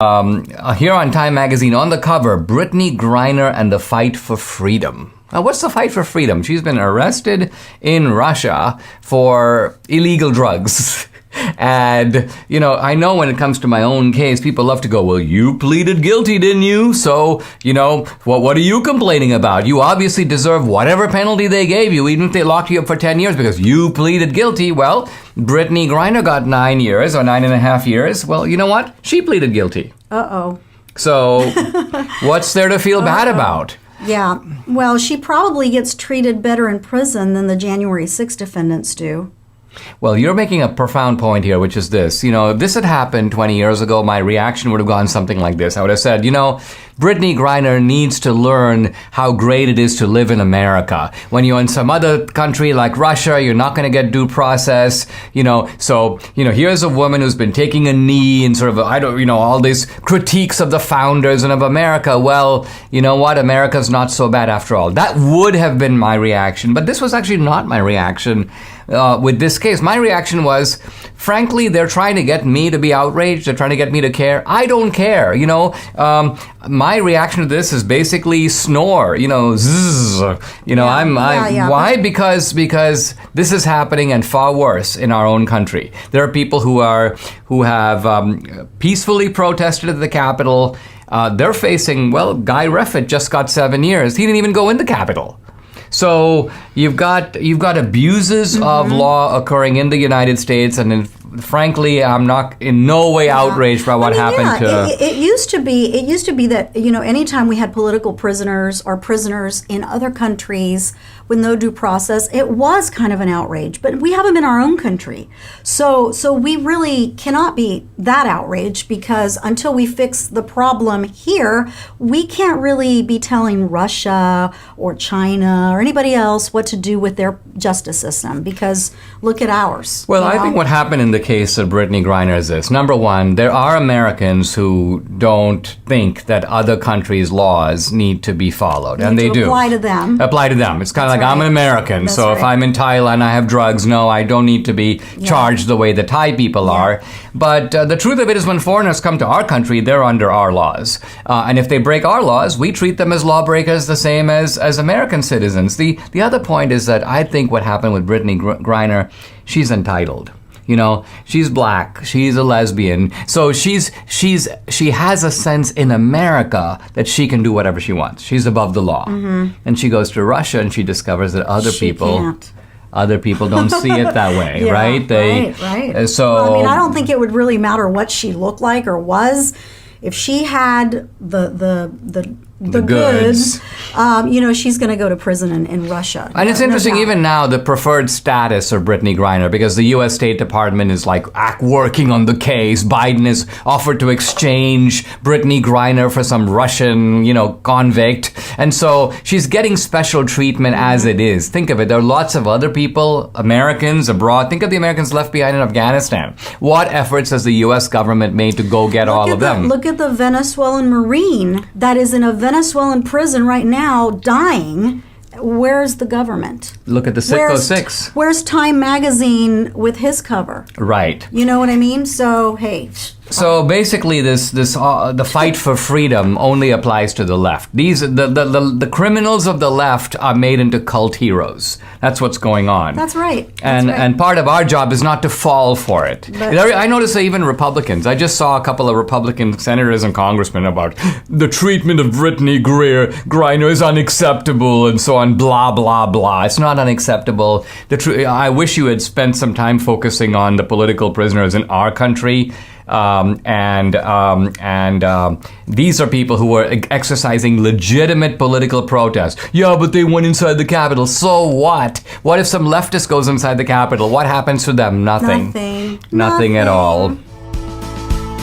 Here on Time Magazine, on the cover, Brittney Griner and the fight for freedom. Now, what's the fight for freedom? She's been arrested in Russia for illegal drugs. And, I know when it comes to my own case, people love to go, well, you pleaded guilty, didn't you? So, what are you complaining about? You obviously deserve whatever penalty they gave you, even if they locked you up for 10 years because you pleaded guilty. Well, Brittney Griner got 9 years or 9.5 years. Well, you know what? She pleaded guilty. Uh-oh. So, what's there to feel bad about? Yeah. Well, she probably gets treated better in prison than the January 6th defendants do. Well, you're making a profound point here, which is this. If this had happened 20 years ago, my reaction would have gone something like this. I would have said, Brittney Griner needs to learn how great it is to live in America. When you're in some other country like Russia, you're not going to get due process, So, here's a woman who's been taking a knee and sort of, all these critiques of the founders and of America. Well, you know what? America's not so bad after all. That would have been my reaction. But this was actually not my reaction. With this case, my reaction was, frankly, they're trying to get me to be outraged. They're trying to get me to care. I don't care. My reaction to this is basically snore. Zzz. Why? Because this is happening and far worse in our own country. There are people who have peacefully protested at the Capitol. They're facing, Guy Reffitt just got 7 years. He didn't even go in the Capitol. So you've got abuses of law occurring in the United States, and frankly, I'm not in no way outraged by what happened to. It used to be that anytime we had political prisoners or prisoners in other countries with no due process, it was kind of an outrage. But we have them in our own country, so we really cannot be that outraged, because until we fix the problem here, we can't really be telling Russia or China or anybody else what to do with their justice system, because look at ours. Well, I think what happened in the case of Brittney Griner is this. Number one, there are Americans who don't think that other countries' laws need to be followed, and they do. Apply to them. It's kind of like, I'm an American, so if I'm in Thailand, I have drugs. No, I don't need to be charged the way the Thai people are. But the truth of it is, when foreigners come to our country, they're under our laws. And if they break our laws, we treat them as lawbreakers the same as American citizens. The other point is that I think what happened with Brittney Griner, she's entitled. She's black, she's a lesbian, so she has a sense in America that she can do whatever she wants. She's above the law. Mm-hmm. And she goes to Russia and she discovers that other people don't see it that way, right? Right. So I don't think it would really matter what she looked like or was. If she had the goods, she's going to go to prison in Russia. And it's interesting, even now, the preferred status of Brittney Griner, because the U.S. State Department is working on the case. Biden has offered to exchange Brittney Griner for some Russian, convict. And so she's getting special treatment as it is. Think of it. There are lots of other people, Americans abroad. Think of the Americans left behind in Afghanistan. What efforts has the U.S. government made to go get all of them? Look at the Venezuelan Marine that is in a Venezuelan prison right now, dying. Where's the government? Look at the Citgo 6. Where's Time Magazine with his cover? Right. You know what I mean? So, hey. So basically, the fight for freedom only applies to the left. The criminals of the left are made into cult heroes. That's what's going on. That's right. And part of our job is not to fall for it. I notice that even Republicans. I just saw a couple of Republican senators and congressmen about the treatment of Brittney Griner is unacceptable and so on. Blah blah blah. It's not unacceptable. I wish you had spent some time focusing on the political prisoners in our country. These are people who are exercising legitimate political protest. Yeah, but they went inside the Capitol. So what? What if some leftist goes inside the Capitol? What happens to them? Nothing. Nothing. Nothing at all.